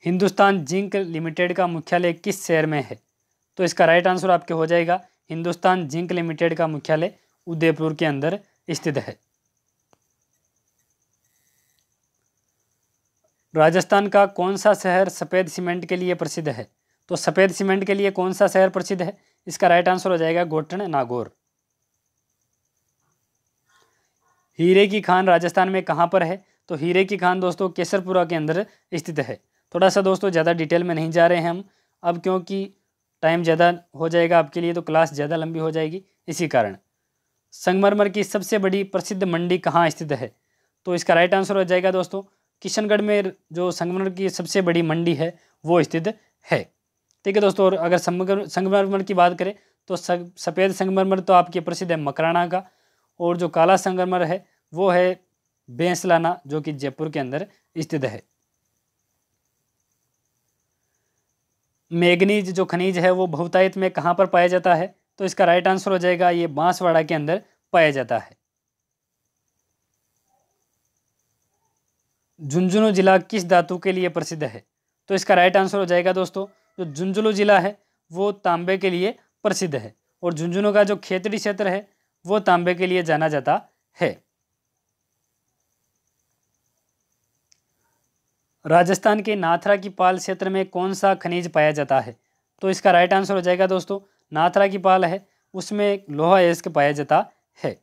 हिंदुस्तान जिंक लिमिटेड का मुख्यालय किस शहर में है? तो इसका राइट आंसर आपके हो जाएगा हिंदुस्तान जिंक लिमिटेड का मुख्यालय उदयपुर के अंदर स्थित है। राजस्थान का कौन सा शहर सफ़ेद सीमेंट के लिए प्रसिद्ध है? तो सफ़ेद सीमेंट के लिए कौन सा शहर प्रसिद्ध है? इसका राइट आंसर हो जाएगा गोटन नागौर। हीरे की खान राजस्थान में कहाँ पर है? तो हीरे की खान दोस्तों केसरपुरा के अंदर स्थित है। थोड़ा सा दोस्तों ज़्यादा डिटेल में नहीं जा रहे हैं हम अब, क्योंकि टाइम ज़्यादा हो जाएगा आपके लिए, तो क्लास ज़्यादा लंबी हो जाएगी इसी कारण। संगमरमर की सबसे बड़ी प्रसिद्ध मंडी कहाँ स्थित है? तो इसका राइट आंसर हो जाएगा दोस्तों किशनगढ़ में जो संगमरमर की सबसे बड़ी मंडी है वो स्थित है। ठीक है दोस्तों, और अगर संगमरमर की बात करें तो सफ़ेद संगमरमर तो आपके प्रसिद्ध है मकराना का, और जो काला संगमरमर है वो है बेंसलाना जो कि जयपुर के अंदर स्थित है। मैग्नीज जो खनिज है वो बहुतायत में कहाँ पर पाया जाता है? तो इसका राइट आंसर हो जाएगा ये बांसवाड़ा के अंदर पाया जाता है। झुंझुनू जिला किस धातु के लिए प्रसिद्ध है? तो इसका राइट आंसर हो जाएगा दोस्तों जो झुंझुनू जिला है वो तांबे के लिए प्रसिद्ध है। और झुंझुनू का जो खेतड़ी क्षेत्र है वो तांबे के लिए जाना जाता है। राजस्थान के नाथरा की पाल क्षेत्र में कौन सा खनिज पाया जाता है? तो इसका राइट आंसर हो जाएगा दोस्तों नाथरा की पाल है उसमें लोहा अयस्क पाया जाता है।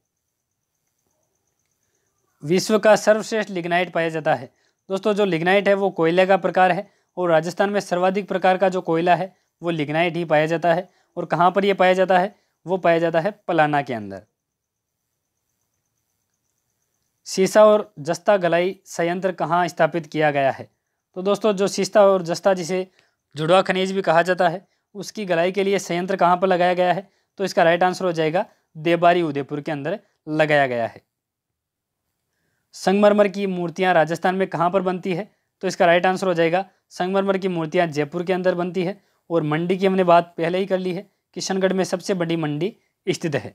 विश्व का सर्वश्रेष्ठ लिग्नाइट पाया जाता है? दोस्तों जो लिग्नाइट है वो कोयले का प्रकार है और राजस्थान में सर्वाधिक प्रकार का जो कोयला है वो लिग्नाइट ही पाया जाता है। और कहाँ पर ये पाया जाता है? वो पाया जाता है पलाना के अंदर। सीसा और जस्ता गलाई संयंत्र कहाँ स्थापित किया गया है? तो दोस्तों जो सीसा और जस्ता जिसे जुड़वा खनिज भी कहा जाता है उसकी गलाई के लिए संयंत्र कहाँ पर लगाया गया है? तो इसका राइट आंसर हो जाएगा देबारी उदयपुर के अंदर लगाया गया है। संगमरमर की मूर्तियाँ राजस्थान में कहाँ पर बनती है? तो इसका राइट आंसर हो जाएगा संगमरमर की मूर्तियाँ जयपुर के अंदर बनती है। और मंडी की हमने बात पहले ही कर ली है, किशनगढ़ में सबसे बड़ी मंडी स्थित है।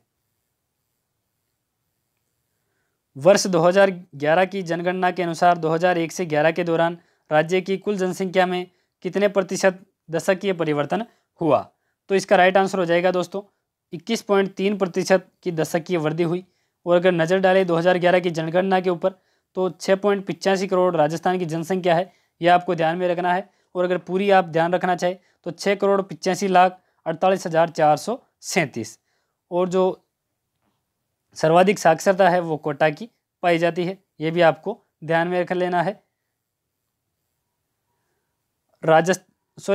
वर्ष 2011 की जनगणना के अनुसार 2001 से 11 के दौरान राज्य की कुल जनसंख्या में कितने प्रतिशत दशकीय परिवर्तन हुआ? तो इसका राइट आंसर हो जाएगा दोस्तों 21.3% की दशकीय वृद्धि हुई। और अगर नज़र डालें 2011 की जनगणना के ऊपर तो 6.85 करोड़ राजस्थान की जनसंख्या है, यह आपको ध्यान में रखना है। और अगर पूरी आप ध्यान रखना चाहे तो 6,85,48,437। और जो सर्वाधिक साक्षरता है वो कोटा की पाई जाती है, ये भी आपको ध्यान में रख लेना है।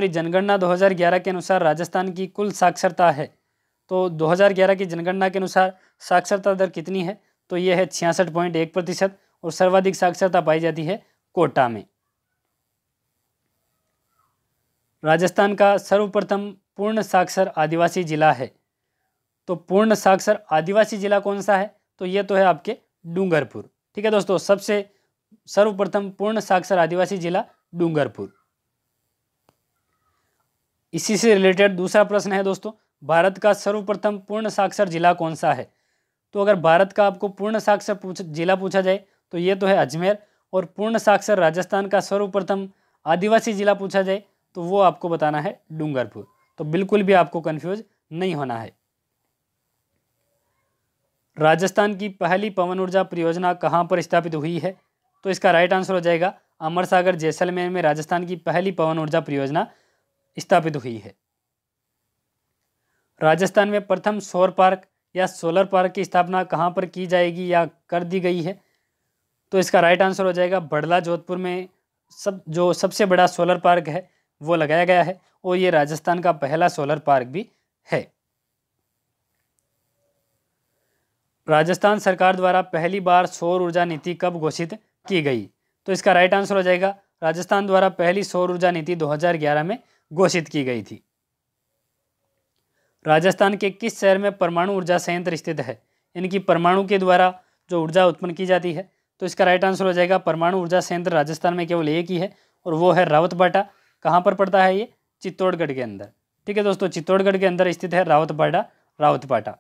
जनगणना 2011 के अनुसार राजस्थान की कुल साक्षरता है, तो 2011 की जनगणना के अनुसार साक्षरता दर कितनी है? तो ये है 66.1% और सर्वाधिक साक्षरता पाई जाती है कोटा में। राजस्थान का सर्वप्रथम पूर्ण साक्षर आदिवासी जिला है, तो पूर्ण साक्षर आदिवासी जिला कौन सा है? तो ये तो है आपके डूंगरपुर। ठीक है दोस्तों, सबसे सर्वप्रथम पूर्ण साक्षर आदिवासी जिला डूंगरपुर। इसी से रिलेटेड दूसरा प्रश्न है दोस्तों, भारत का सर्वप्रथम पूर्ण साक्षर जिला कौन सा है? तो अगर भारत का आपको पूर्ण साक्षर जिला पूछा जाए तो ये तो है अजमेर। और पूर्ण साक्षर राजस्थान का सर्वप्रथम आदिवासी जिला पूछा जाए तो वो आपको बताना है डूंगरपुर। तो बिल्कुल भी आपको कंफ्यूज नहीं होना है। राजस्थान की पहली पवन ऊर्जा परियोजना कहाँ पर स्थापित हुई है? तो इसका राइट आंसर हो जाएगा अमर सागर जैसलमेर में राजस्थान की पहली पवन ऊर्जा परियोजना स्थापित हुई है। राजस्थान में प्रथम सौर पार्क या सोलर पार्क की स्थापना कहाँ पर की जाएगी या कर दी गई है? तो इसका राइट आंसर हो जाएगा बड़ला जोधपुर में सबसे बड़ा सोलर पार्क है वो लगाया गया है, और ये राजस्थान का पहला सोलर पार्क भी है। राजस्थान सरकार द्वारा पहली बार सौर ऊर्जा नीति कब घोषित की गई? तो इसका राइट आंसर हो जाएगा राजस्थान द्वारा पहली सौर ऊर्जा नीति 2011 में घोषित की गई थी। राजस्थान के किस शहर में परमाणु ऊर्जा संयंत्र स्थित है? इनकी परमाणु के द्वारा जो ऊर्जा उत्पन्न की जाती है। तो इसका राइट आंसर हो जाएगा परमाणु ऊर्जा संयंत्र राजस्थान में केवल एक ही है, और वो है रावतबाड़ा। कहाँ पर पड़ता है ये? चित्तौड़गढ़ के अंदर। ठीक है दोस्तों, चित्तौड़गढ़ के अंदर स्थित है रावतबाड़ा।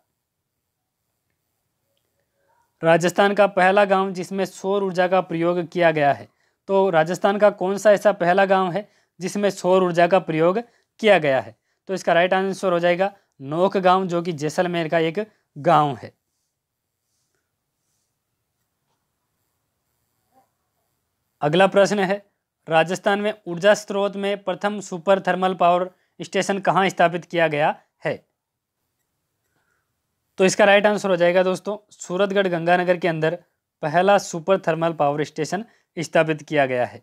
राजस्थान का पहला गांव जिसमें सौर ऊर्जा का प्रयोग किया गया है। तो राजस्थान का कौन सा ऐसा पहला गांव है जिसमें सौर ऊर्जा का प्रयोग किया गया है? तो इसका राइट आंसर हो जाएगा नोक गांव, जो कि जैसलमेर का एक गांव है। अगला प्रश्न है, राजस्थान में ऊर्जा स्रोत में प्रथम सुपर थर्मल पावर स्टेशन कहाँ स्थापित किया गया है? तो इसका राइट आंसर हो जाएगा दोस्तों सूरतगढ़ गंगानगर के अंदर पहला सुपर थर्मल पावर स्टेशन स्थापित किया गया है।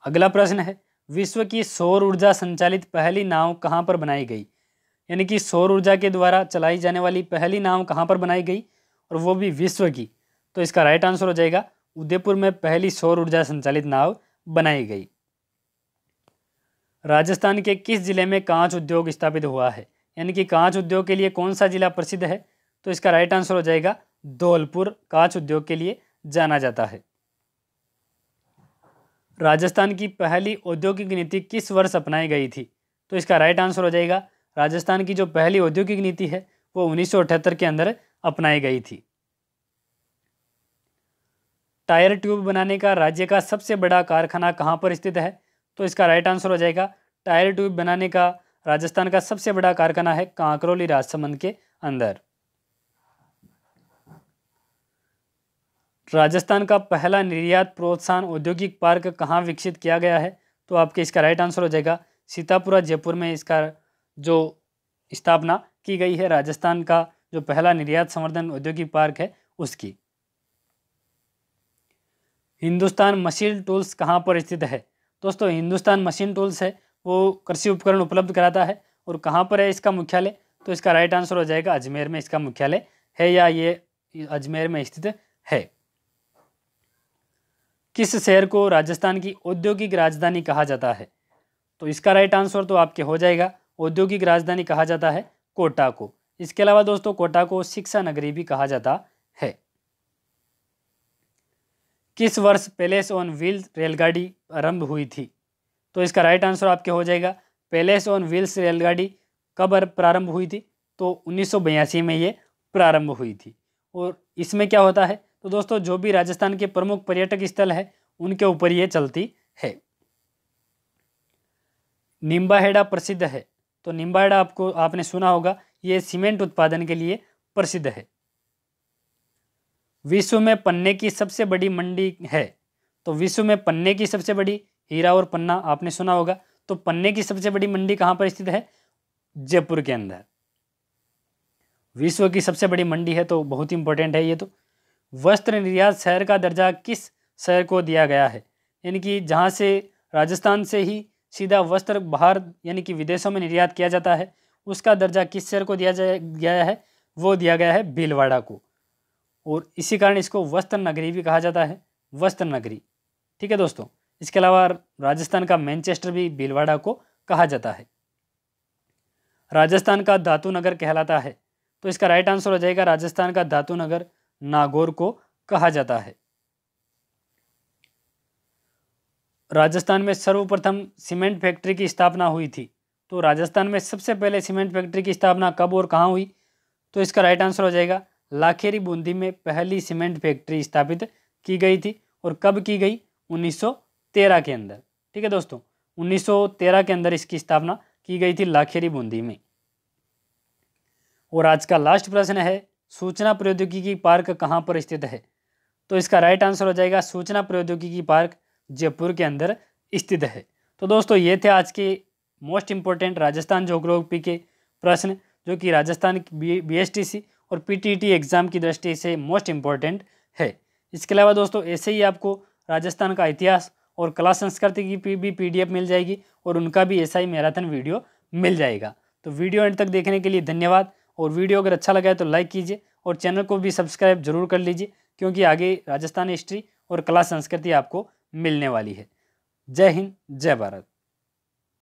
अगला प्रश्न है, विश्व की सौर ऊर्जा संचालित पहली नाव कहाँ पर बनाई गई? यानी कि सौर ऊर्जा के द्वारा चलाई जाने वाली पहली नाव कहाँ पर बनाई गई, और वो भी विश्व की? तो इसका राइट आंसर हो जाएगा उदयपुर में पहली सौर ऊर्जा संचालित नाव बनाई गई। राजस्थान के किस जिले में कांच उद्योग स्थापित हुआ है? यानी कि कांच उद्योग के लिए कौन सा जिला प्रसिद्ध है? तो इसका राइट आंसर हो जाएगा धौलपुर कांच उद्योग के लिए जाना जाता है। राजस्थान की पहली औद्योगिक नीति किस वर्ष अपनाई गई थी? तो इसका राइट आंसर हो जाएगा राजस्थान की जो पहली औद्योगिक नीति है वो 1978 के अंदर अपनाई गई थी। टायर ट्यूब बनाने का राज्य का सबसे बड़ा कारखाना कहाँ पर स्थित है? तो इसका राइट आंसर हो जाएगा टायर ट्यूब बनाने का राजस्थान का सबसे बड़ा कारखाना है कांकरोली राजसमंद के अंदर। राजस्थान का पहला निर्यात प्रोत्साहन औद्योगिक पार्क कहाँ विकसित किया गया है? तो आपके इसका राइट आंसर हो जाएगा सीतापुरा जयपुर में इसका जो स्थापना की गई है। राजस्थान का जो पहला निर्यात संवर्धन औद्योगिक पार्क है उसकी। हिंदुस्तान मशीन टूल्स कहाँ पर स्थित है? दोस्तों हिंदुस्तान मशीन टूल्स है वो कृषि उपकरण उपलब्ध कराता है, और कहाँ पर है इसका मुख्यालय? तो इसका राइट आंसर हो जाएगा अजमेर में इसका मुख्यालय है, या ये अजमेर में स्थित है। किस शहर को राजस्थान की औद्योगिक राजधानी कहा जाता है? तो इसका राइट आंसर तो आपके हो जाएगा औद्योगिक राजधानी कहा जाता है कोटा को। इसके अलावा दोस्तों कोटा को शिक्षा नगरी भी कहा जाता है। किस वर्ष पैलेस ऑन व्हील्स रेलगाड़ी आरंभ हुई थी? तो इसका राइट आंसर आपके हो जाएगा पैलेस ऑन व्हील्स रेलगाड़ी कब प्रारंभ हुई थी? तो 1982 में ये प्रारंभ हुई थी। और इसमें क्या होता है, तो दोस्तों जो भी राजस्थान के प्रमुख पर्यटक स्थल है उनके ऊपर ये चलती है। निम्बाहेड़ा प्रसिद्ध है, तो निम्बाहेड़ा आपने सुना होगा, ये सीमेंट उत्पादन के लिए प्रसिद्ध है। विश्व में पन्ने की सबसे बड़ी मंडी है, तो विश्व में पन्ने की सबसे बड़ी, हीरा और पन्ना आपने सुना होगा, तो पन्ने की सबसे बड़ी मंडी कहाँ पर स्थित है, जयपुर के अंदर। विश्व की सबसे बड़ी मंडी है, तो बहुत इंपॉर्टेंट है ये। तो वस्त्र निर्यात शहर का दर्जा किस शहर को दिया गया है, यानी कि जहाँ से राजस्थान से ही सीधा वस्त्र बाहर यानी कि विदेशों में निर्यात किया जाता है, उसका दर्जा किस शहर को दिया गया है, वो दिया गया है भीलवाड़ा को। और इसी कारण इसको वस्त्र नगरी भी कहा जाता है, वस्त्र नगरी। ठीक है दोस्तों, इसके अलावा राजस्थान का मैनचेस्टर भी भीलवाड़ा को कहा जाता है। राजस्थान का धातु नगर कहलाता है, तो इसका राइट आंसर हो जाएगा राजस्थान का धातु नगर नागौर को कहा जाता है। राजस्थान में सर्वप्रथम सीमेंट फैक्ट्री की स्थापना हुई थी, तो राजस्थान में सबसे पहले सीमेंट फैक्ट्री की स्थापना कब और कहाँ हुई, तो इसका राइट आंसर हो जाएगा लाखेरी बूंदी में पहली सीमेंट फैक्ट्री स्थापित की गई थी। और कब की गई, 1913 के अंदर। ठीक है दोस्तों, 1913 के अंदर इसकी स्थापना की गई थी लाखेरी बूंदी में। और आज का लास्ट प्रश्न है, सूचना प्रौद्योगिकी पार्क कहाँ पर स्थित है, तो इसका राइट आंसर हो जाएगा सूचना प्रौद्योगिकी पार्क जयपुर के अंदर स्थित है। तो दोस्तों ये थे आज के मोस्ट इंपॉर्टेंट राजस्थान ज्योग्राफी के प्रश्न, जो कि राजस्थान BSTC और PTET एग्जाम की दृष्टि से मोस्ट इंपॉर्टेंट है। इसके अलावा दोस्तों ऐसे ही आपको राजस्थान का इतिहास और कला संस्कृति की भी PDF मिल जाएगी, और उनका भी ऐसा ही मैराथन वीडियो मिल जाएगा। तो वीडियो अंत तक देखने के लिए धन्यवाद, और वीडियो अगर अच्छा लगा है तो लाइक कीजिए, और चैनल को भी सब्सक्राइब जरूर कर लीजिए, क्योंकि आगे राजस्थान हिस्ट्री और कला संस्कृति आपको मिलने वाली है। जय हिंद, जय भारत।